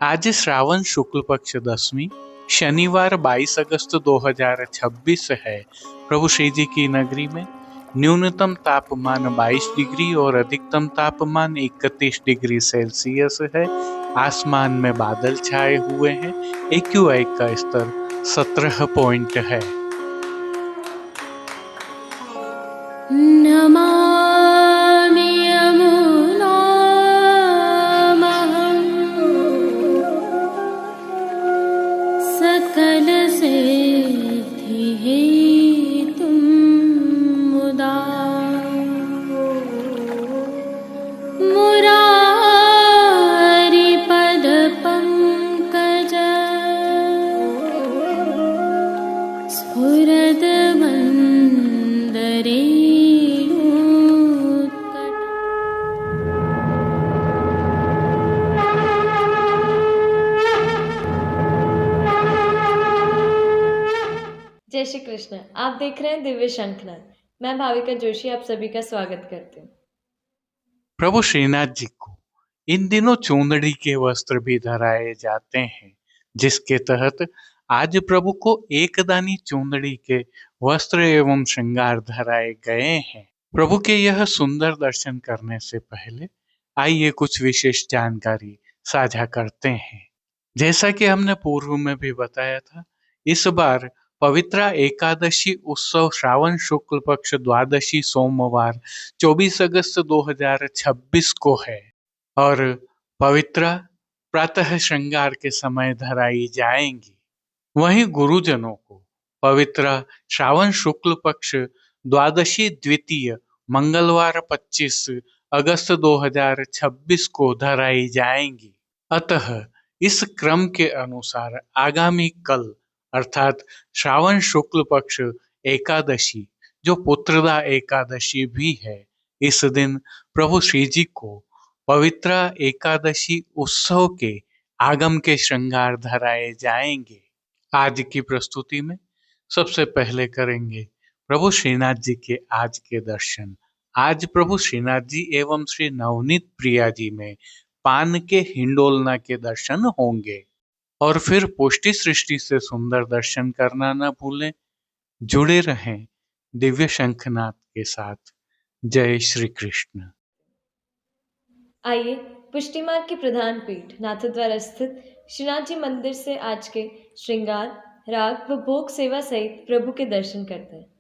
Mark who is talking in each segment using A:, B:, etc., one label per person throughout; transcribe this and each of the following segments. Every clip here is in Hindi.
A: आज श्रावण शुक्ल पक्ष दशमी शनिवार 22 अगस्त 2026 है। प्रभु श्री जी की नगरी में न्यूनतम तापमान 22 डिग्री और अधिकतम तापमान 31 डिग्री सेल्सियस है। आसमान में बादल छाए हुए हैं। AQI का स्तर 17 पॉइंट है।
B: नमामि यमुनामहं सकलसिद्धिहेतुं मुदा मुरारिपदपङ्कज स्फुरद्वन्दरे
C: जय श्री कृष्ण। आप देख रहे हैं दिव्य शंखनाद। मैं भाविका जोशी आप सभी का स्वागत करती हूँ।
A: प्रभु श्रीनाथ जी को इन दिनों चूंदड़ी के वस्त्र भी धराए जाते हैं, जिसके तहत आज प्रभु को एकदानी चूंदड़ी के वस्त्र एवं श्रृंगार धराए गए हैं। प्रभु के यह सुंदर दर्शन करने से पहले आइए कुछ विशेष जानकारी साझा करते हैं। जैसा कि हमने पूर्व में भी बताया था, इस बार पवित्रा एकादशी उत्सव श्रावण शुक्ल पक्ष द्वादशी सोमवार 24 अगस्त 2026 को है और पवित्रा प्रातः श्रृंगार के समय धराई जाएंगी। वहीं गुरुजनों को पवित्रा श्रावण शुक्ल पक्ष द्वादशी द्वितीय मंगलवार 25 अगस्त 2026 को धराई जाएंगी। अतः इस क्रम के अनुसार आगामी कल अर्थात श्रावण शुक्ल पक्ष एकादशी, जो पुत्रदा एकादशी भी है, इस दिन प्रभु श्री जी को पवित्रा एकादशी उत्सव के आगम के श्रृंगार धराए जाएंगे। आज की प्रस्तुति में सबसे पहले करेंगे प्रभु श्रीनाथ जी के आज के दर्शन। आज प्रभु श्रीनाथ जी एवं श्री नवनीत प्रिया जी में पान के हिंडोलना के दर्शन होंगे और फिर पुष्टि सृष्टि से सुंदर दर्शन करना न भूलें। जुड़े रहें दिव्य शंखनाद के साथ। जय श्री कृष्ण।
C: आइए पुष्टि मार्ग की प्रधान पीठ नाथद्वारा स्थित श्रीनाथ जी मंदिर से आज के श्रृंगार, राग व भोग सेवा सहित प्रभु के दर्शन करते हैं।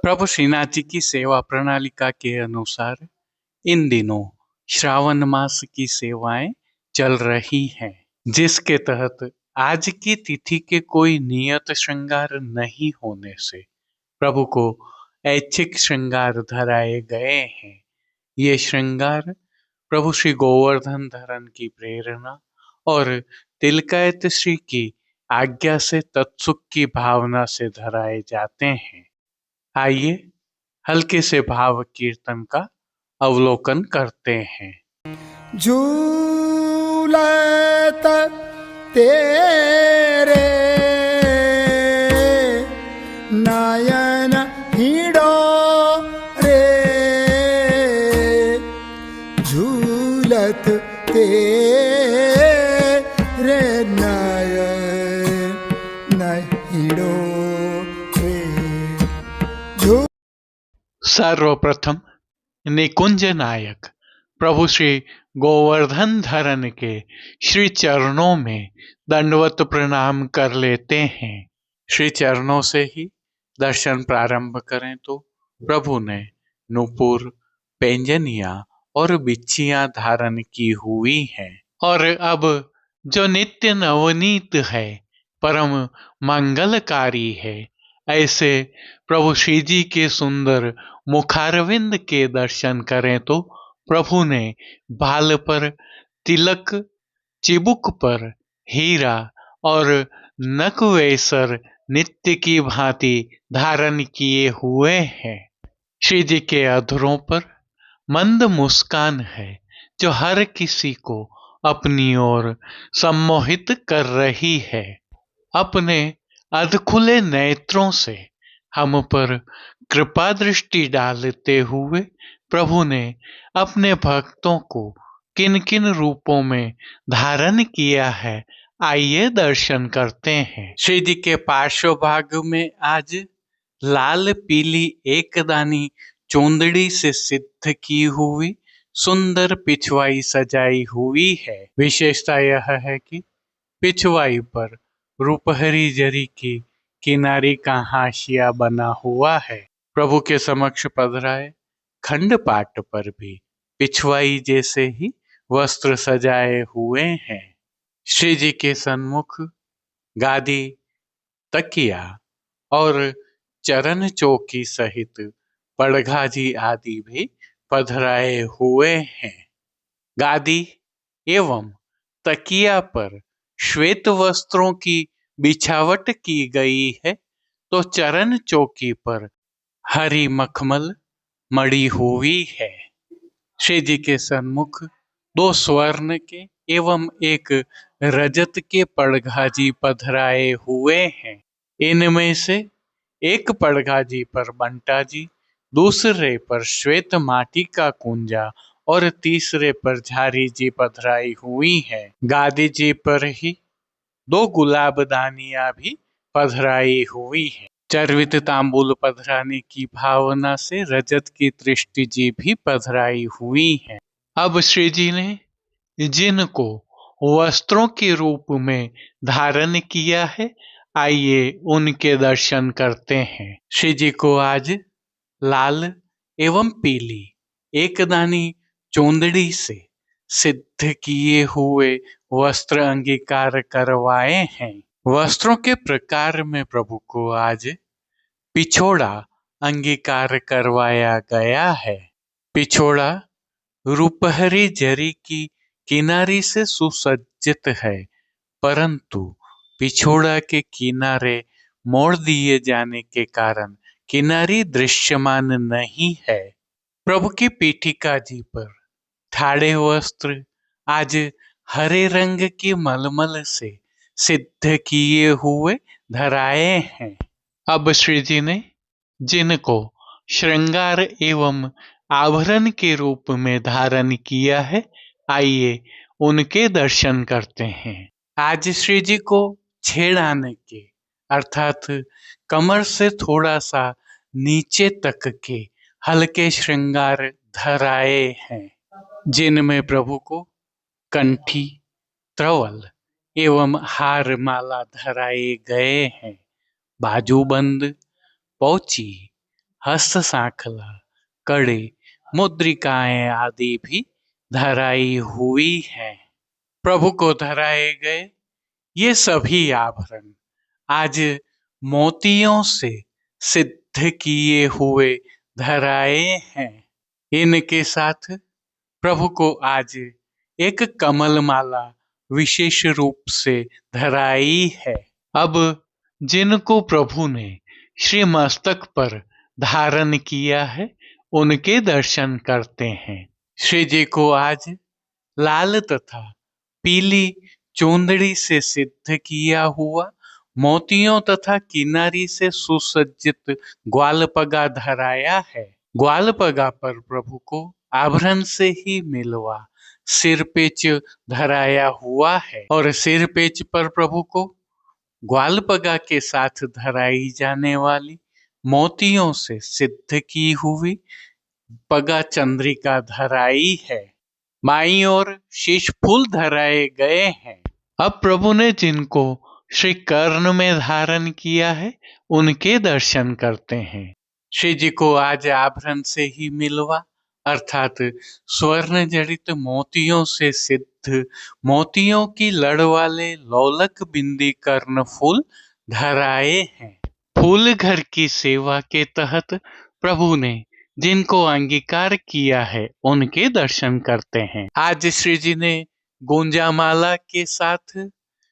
A: प्रभु श्रीनाथ जी की सेवा प्रणालिका के अनुसार इन दिनों श्रावण मास की सेवाएं चल रही हैं, जिसके तहत आज की तिथि के कोई नियत श्रृंगार नहीं होने से प्रभु को ऐच्छिक श्रृंगार धराए गए हैं। ये श्रृंगार प्रभु श्री गोवर्धन धरन की प्रेरणा और तिलकायत श्री की आज्ञा से तत्सुख की भावना से धराए जाते हैं। आइए हल्के से भाव कीर्तन का अवलोकन करते हैं।
D: झूलत तेरे नयन हिडो रे, झूलत तेरे नयन हिडो रे।
A: सर्वप्रथम निकुंज नायक प्रभु श्री गोवर्धन धरन के श्री चरणों में दंडवत प्रणाम कर लेते हैं। श्री चरणों से ही दर्शन प्रारंभ करें तो प्रभु ने नूपुर, पैंजनिया और बिच्छियां धारण की हुई हैं और अब जो नित्य नवनीत है, परम मंगलकारी है, ऐसे प्रभु श्री जी के सुंदर मुखारविंद के दर्शन करें तो प्रभु ने बाल पर तिलक, चिबुक पर हीरा और नकवेसर नित्य की भांति धारण किए हुए हैं। श्री जी के अधरों पर मंद मुस्कान है जो हर किसी को अपनी ओर सम्मोहित कर रही है। अपने अधखुले नेत्रों से हम पर कृपा दृष्टि डालते हुए प्रभु ने अपने भक्तों को किन किन रूपों में धारण किया है, आइए दर्शन करते हैं। श्री जी के पार्श्व भाग में आज लाल पीली एकदानी चोंदड़ी से सिद्ध की हुई सुंदर पिछवाई सजाई हुई है। विशेषता यह है कि पिछवाई पर रूपहरी जरी की किनारी का हाशिया बना हुआ है। प्रभु के समक्ष पधराए खंड पाट पर भी पिछवाई जैसे ही वस्त्र सजाए हुए हैं। श्री जी के सन्मुख गादी, तकिया और चरण चौकी सहित पड़घाजी आदि भी पधराए हुए हैं। गादी एवं तकिया पर श्वेत वस्त्रों की बिछावट की गई है, तो चरण चौकी पर हरी मखमल मड़ी हुई है। श्री जी के सन्मुख 2 स्वर्ण के एवं 1 रजत के पड़घाजी पधराए हुए हैं। इनमें से एक पड़घाजी पर बंटा जी, दूसरे पर श्वेत माटी का कुंजा और तीसरे पर झारी जी पधराई हुई है। गादी जी पर ही 2 गुलाबदानियां भी पधराई हुई है। चर्वित तांबूल पधराने की भावना से रजत की दृष्टि जी भी पधराई हुई है। अब श्री जी ने जिनको वस्त्रों के रूप में धारण किया है, आइए उनके दर्शन करते हैं। श्री जी को आज लाल एवं पीली एकदानी चोंदड़ी से सिद्ध किए हुए वस्त्र अंगीकार करवाए हैं। वस्त्रों के प्रकार में प्रभु को आज पिछोड़ा अंगीकार करवाया गया है। पिछोड़ा रूपहरी जरी की किनारी से सुसज्जित है, परंतु पिछोड़ा के किनारे मोड़ दिए जाने के कारण किनारी दृश्यमान नहीं है। प्रभु की पीठिका जी पर ठाड़े वस्त्र आज हरे रंग की मलमल से सिद्ध किए हुए धराए हैं। अब श्री जी ने जिनको श्रृंगार एवं आभरण के रूप में धारण किया है, आइए उनके दर्शन करते हैं। आज श्री जी को छेड़ाने के अर्थात कमर से थोड़ा सा नीचे तक के हल्के श्रृंगार धराए हैं, जिनमें प्रभु को कंठी, त्रवल एवं हार माला धराए गए हैं। बाजूबंद, पौची, हस्त सांखला, कड़े, मुद्रिकाएं आदि भी धराई हुई हैं। प्रभु को धराए गए ये सभी आभरण आज मोतियों से सिद्ध किए हुए धराए हैं। इनके साथ प्रभु को आज एक कमल माला विशेष रूप से धराई है। अब जिनको प्रभु ने श्री मस्तक पर धारण किया है, उनके दर्शन करते हैं। श्री जी को आज लाल तथा पीली चोंदड़ी से सिद्ध किया हुआ मोतियों तथा किनारी से सुसज्जित ग्वालपगा धराया है। ग्वालपगा पर प्रभु को आभरण से ही मिलवा सिरपेच धराया हुआ है और सिरपेच पर प्रभु को ग्वालपगा के साथ धराई जाने वाली मोतियों से सिद्ध की हुई पगा चंद्रिका धराई है। बाईं ओर शीश फूल धराए गए हैं। अब प्रभु ने जिनको श्री कर्ण में धारण किया है, उनके दर्शन करते हैं। श्री जी को आज आभरण से ही मिलवा अर्थात स्वर्ण जड़ित मोतियों से सिद्ध मोतियों की लड़ वाले लौलक बिंदी कर्ण फूल धराए हैं। फूल घर की सेवा के तहत प्रभु ने जिनको अंगीकार किया है, उनके दर्शन करते हैं। आज श्री जी ने गुंजामाला के साथ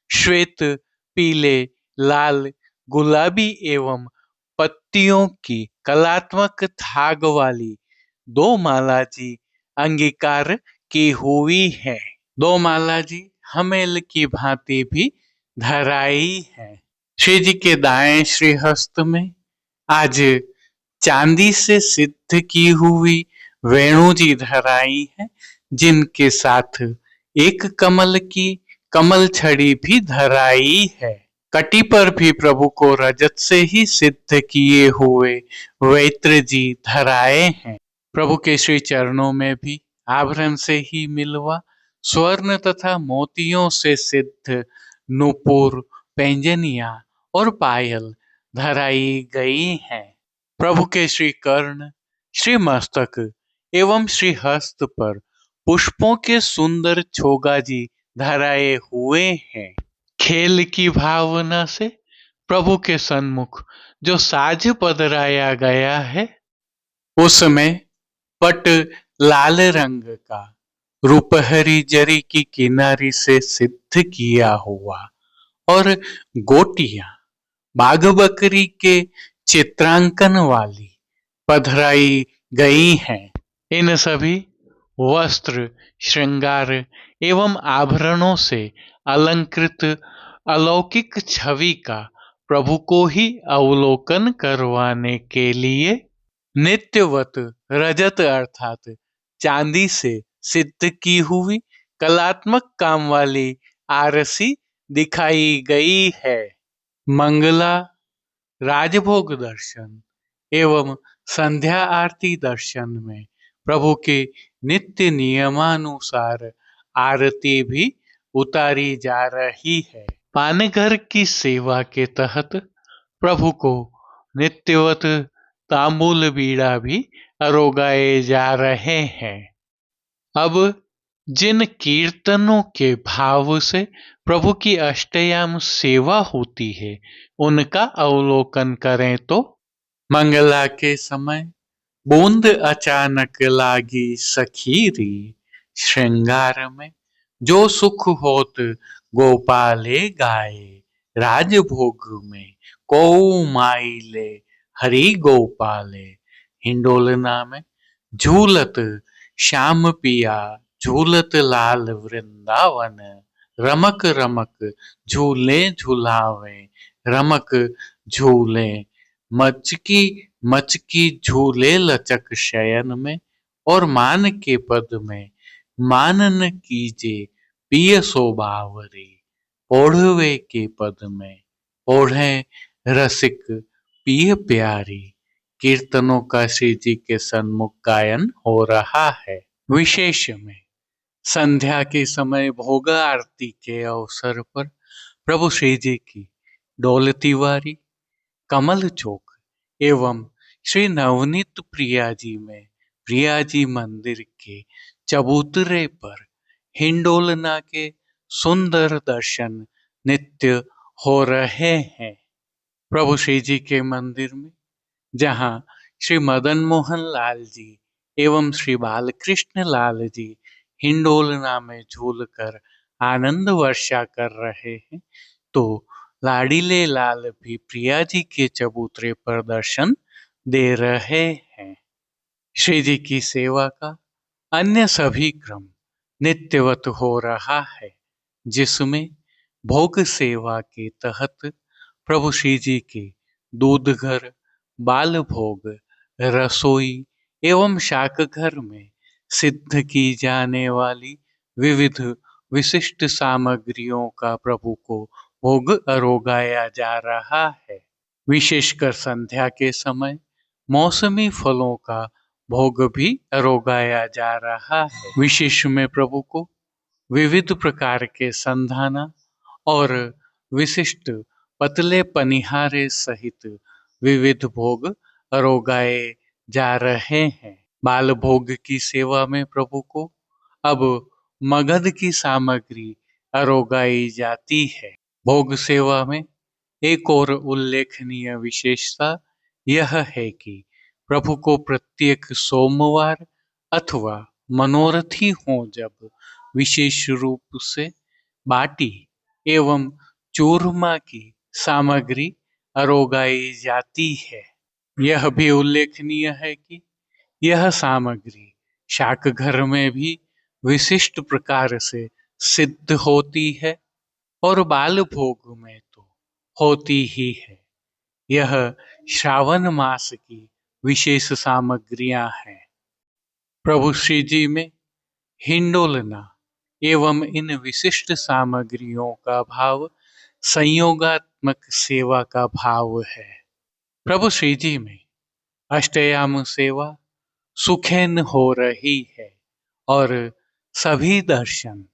A: श्वेत, पीले लाल, गुलाबी एवं पत्तियों की कलात्मक थाग वाली दो माला जी अंगीकार की हुई है। दो माला जी हमेल की भांति भी धराई है। श्री जी के दाएं श्रीहस्त में आज चांदी से सिद्ध की हुई वेणु जी धराई है, जिनके साथ एक कमल की कमल छड़ी भी धराई है। कटी पर भी प्रभु को रजत से ही सिद्ध किए हुए वैत्र जी धराए हैं। प्रभु के श्री चरणों में भी आभरण से ही मिलवा स्वर्ण तथा मोतियों से सिद्ध नूपुर, पैंजनिया और पायल धराई गई हैं। प्रभु के श्री कर्ण, श्री मस्तक एवं श्री हस्त पर पुष्पों के सुंदर छोगा जी धराए हुए हैं। खेल की भावना से प्रभु के सन्मुख जो साज पधराया गया है, उसमें पट लाल रंग का रुपहरी जरी की किनारी से सिद्ध किया हुआ और गोटियां बाघ बकरी के चित्रांकन वाली पधराई गई हैं। इन सभी वस्त्र, श्रृंगार एवं आभरणों से अलंकृत अलौकिक छवि का प्रभु को ही अवलोकन करवाने के लिए नित्यवत रजत अर्थात चांदी से सिद्ध की हुई कलात्मक काम वाली आरसी दिखाई गई है। मंगला, राजभोग दर्शन एवं संध्या आरती दर्शन में प्रभु के नित्य नियमानुसार आरती भी उतारी जा रही है। पानघर की सेवा के तहत प्रभु को नित्यवत तांबूल बीड़ा भी अरोगाए जा रहे हैं। अब जिन कीर्तनों के भाव से प्रभु की अष्टयाम सेवा होती है, उनका अवलोकन करें तो मंगला के समय बूंद अचानक लागी सखीरी, श्रृंगार में जो सुख होत गोपाले गाए, राजभोग में को माइले हरि गोपाले। हिंडोलना में झूलत श्याम पिया झूलत लाल वृंदावन, रमक रमक झूले झुलावे रमक झूले, मचकी मचकी झूले लचक शयन में, और मान के पद में मानन कीजे पिय शोभावरी, ओढ़वे के पद में ओढ़े रसिक पिय प्यारी। कीर्तनों का श्री जी के सन्मुख गायन हो रहा है। विशेष में संध्या के समय भोग आरती के अवसर पर प्रभु श्री जी की डोलतीवारी, कमल चौक एवं श्री नवनीत प्रिया जी में प्रिया जी मंदिर के चबूतरे पर हिंडोलना के सुंदर दर्शन नित्य हो रहे हैं। प्रभु श्री जी के मंदिर में जहां श्री मदन मोहन लाल जी एवं श्री बालकृष्ण लाल जी हिंडोलना में झूलकर आनंद वर्षा कर रहे हैं, तो लाडीले लाल भी प्रिया जी के चबूतरे पर दर्शन दे रहे हैं। श्री जी की सेवा का अन्य सभी क्रम नित्यवत हो रहा है, जिसमें भोग सेवा के तहत प्रभु श्री जी के दूध घर, बाल भोग, रसोई एवं शाक घर में सिद्ध की जाने वाली विविध विशिष्ट सामग्रियों का प्रभु को भोग अरोगाया जा रहा है। विशेषकर संध्या के समय मौसमी फलों का भोग भी अरोगाया जा रहा है। विशेष में प्रभु को विविध प्रकार के संधाना और विशिष्ट पतले पनिहारे सहित विविध भोग अरोगाए जा रहे हैं। बाल भोग की सेवा में प्रभु को अब मगध की सामग्री अरोगाई जाती है। भोग सेवा में एक और उल्लेखनीय विशेषता यह है कि प्रभु को प्रत्येक सोमवार अथवा मनोरथी हो जब विशेष रूप से बाटी एवं चूरमा की सामग्री अरोगाई जाती है। यह भी उल्लेखनीय है कि यह सामग्री शाक घर में भी विशिष्ट प्रकार से सिद्ध होती है और बाल भोग में तो होती ही है। यह श्रावण मास की विशेष सामग्रियां हैं। प्रभु श्री जी में हिंडोलना एवं इन विशिष्ट सामग्रियों का भाव संयोगात्मक सेवा का भाव है। प्रभु श्री जी में अष्टयाम सेवा सुखेन हो रही है और सभी दर्शन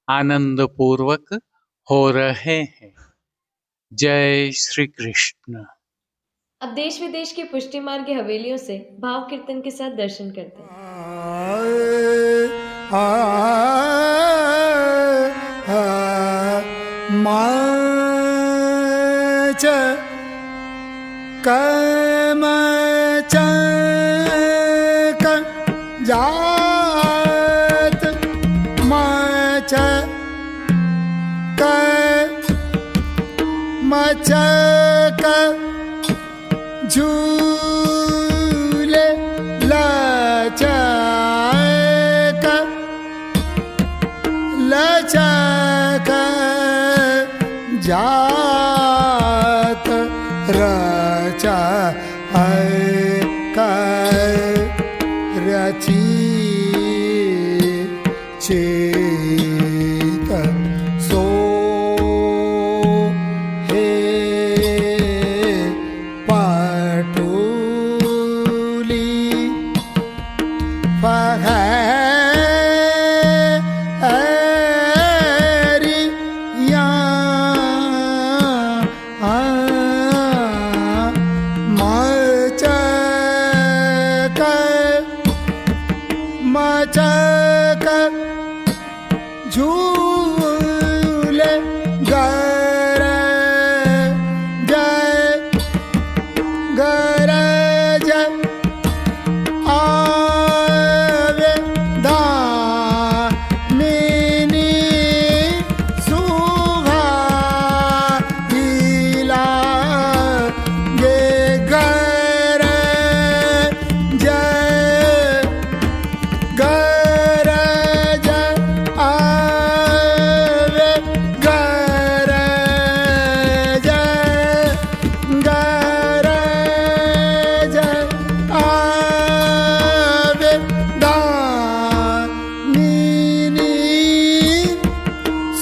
A: आनंद पूर्वक हो रहे हैं। जय श्री कृष्ण।
C: अब देश विदेश की पुष्टि मार्ग की हवेलियों से भाव कीर्तन के साथ दर्शन करते हैं।
D: जात मचक झूले लचक लचक जात रचा रची चेत सो हे पाटुली फहरिया मचक झूले गर जय आवे दामिनी सुहागिला ये गर गरज आवे गरज गरज आवे दामिनी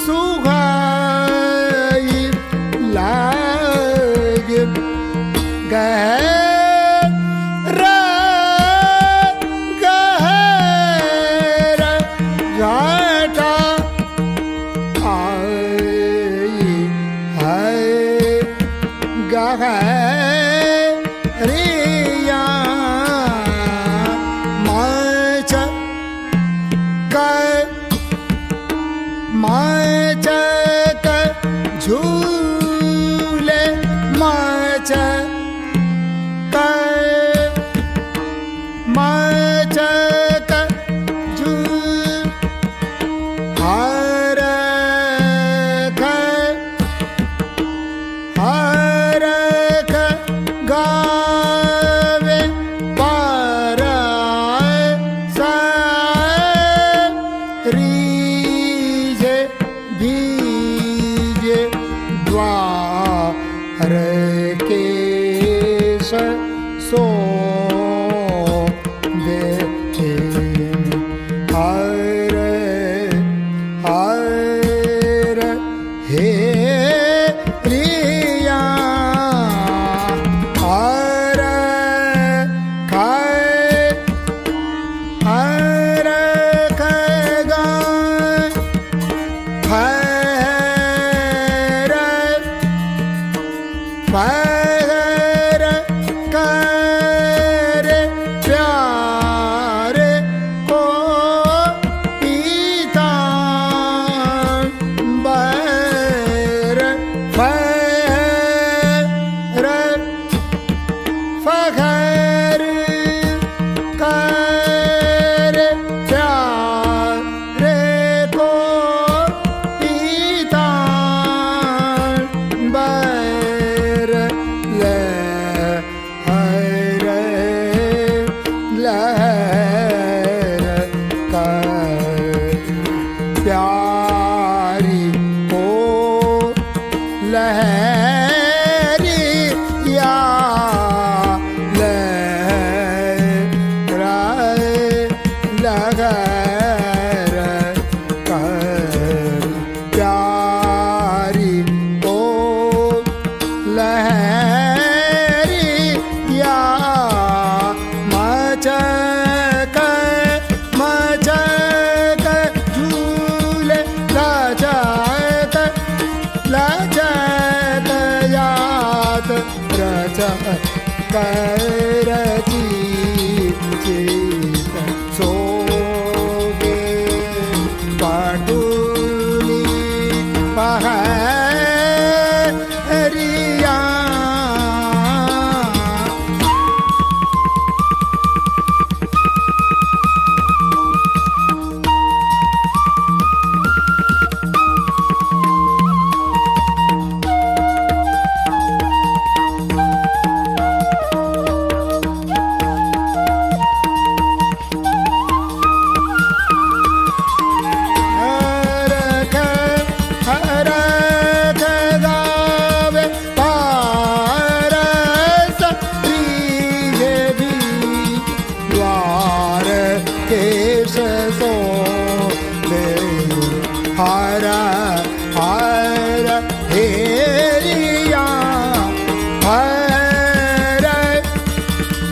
D: सुहाई लागे गहरा घाटा गहरिया मचक झूले मचक हर गावे पर रीजे भीजे द्वार के सो देखे हर हे प्रिया हर खगा फर करे प्यारे को पीता बर फखर करे प्यारे को पीता बर हरिया मचक मचक झूले लचक लचक यात रचक रची चित सोगे पाटुली पहरिया हर हर हेरिया हर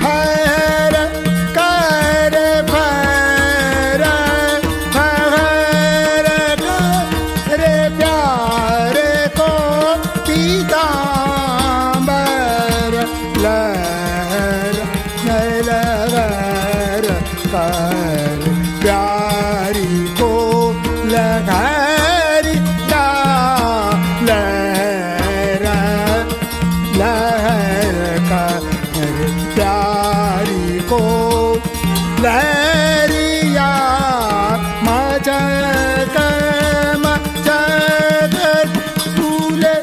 D: हर कर भर हर कर प्यार को पीतांबर लहर लहर कर प्यारी को लहर लहर लहर कर प्यारी को लहरिया मचक मचक झूले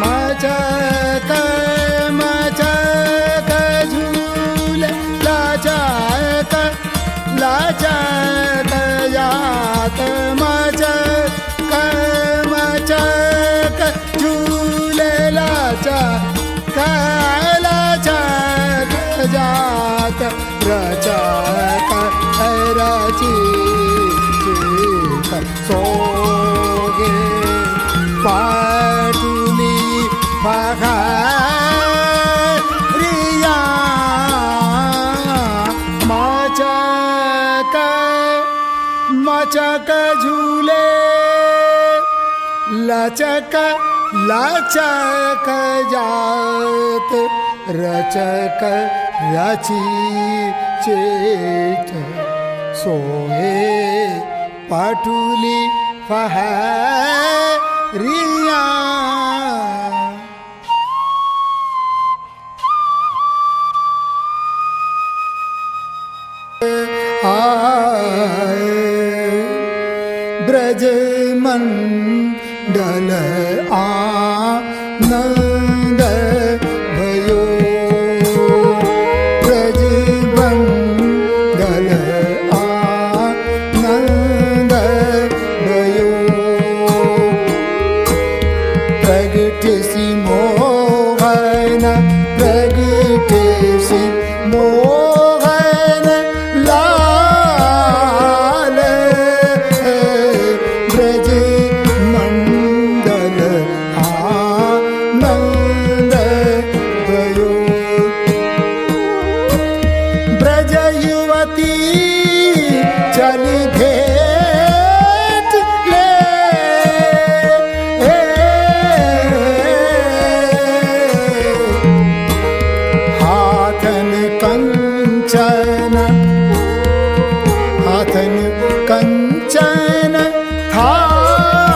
D: मचक मचक झूले लचक लचक यात मचक मचक झूले लचक लचक जात रचक रची सोगे पाटुली पहरिया मचक मचक झूले लचक लचक जात रचक रची चेत सोए पाटुली पहरिया ब्रज मंडल आनंद भयो ब्रज मंडल आनंद भयो प्रगट सी मोहन प्रगट सी मोहन लाल ब्रज मंडल आनंद भयो ब्रज युवती चली भेंट ले हाथन कंचन हाथन कंचन थाल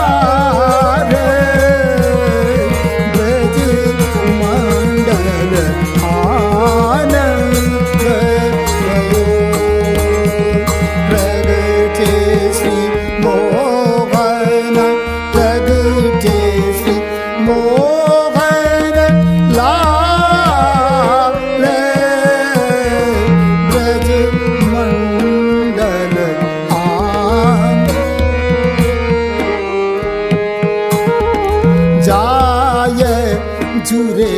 D: जुरे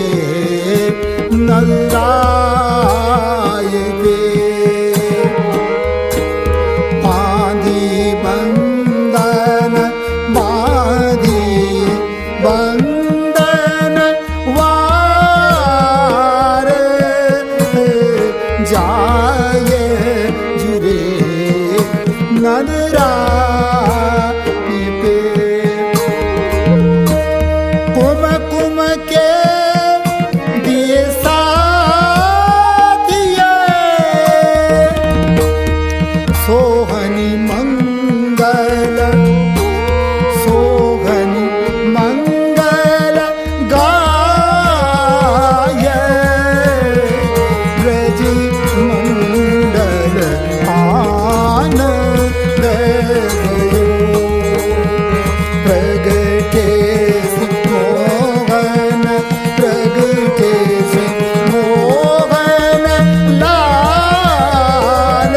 D: नलराय के बांधी बंधन वार जाए जुरे नलराय पे कुम कुम के दिए साथिया सोहनी मंगल गाय ब्रज मंडल आनंद प्रगटे मोहन प्रगटे मोहन लाल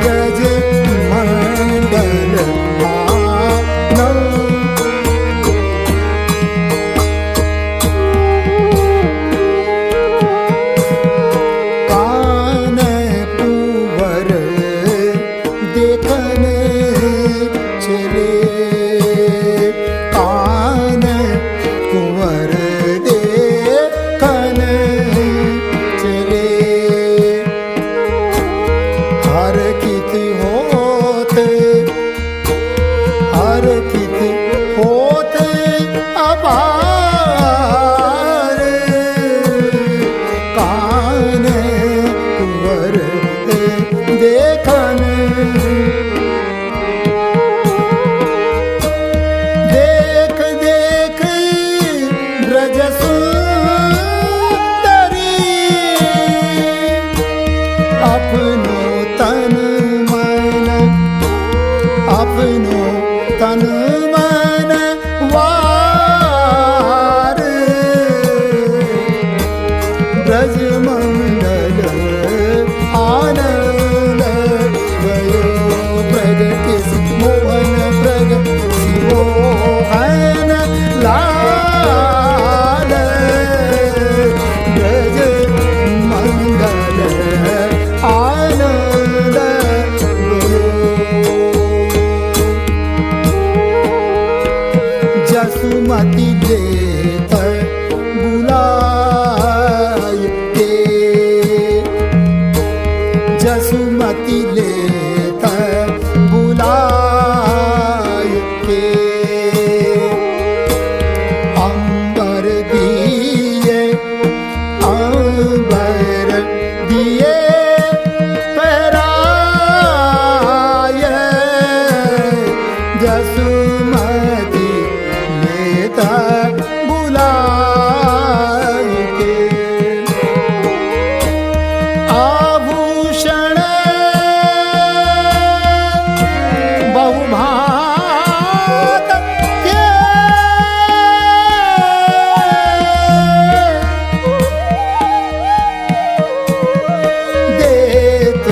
D: ब्रज मंडल कान कुंवर देखन चले कान कुंवर देखन चले हर कित होते अपार कान कुंवर देखन देख देख ब्रज सुंदरी अपनो तन मन वार ब्रज मंडल आनंद गयो प्रगति मोहन प्रगति मोहन लाल ब्रज मंडल आनंद गयो जसुमति देत बुलाय के जसुमति लेत बुलाय के अंबर दिए पहराय जसुमति लेता बुलाय के आभूषण बहुभात के देत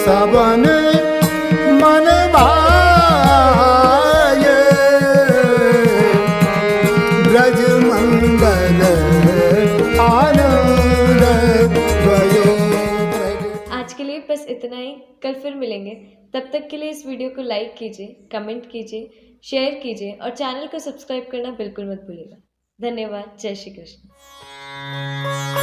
D: सबन मन भाय ब्रज मंगल आनंद भयो।
C: आज के लिए बस इतना ही। कल फिर मिलेंगे। तब तक के लिए इस वीडियो को लाइक कीजिए, कमेंट कीजिए, शेयर कीजिए और चैनल को सब्सक्राइब करना बिल्कुल मत भूलिएगा। धन्यवाद। जय श्री कृष्ण।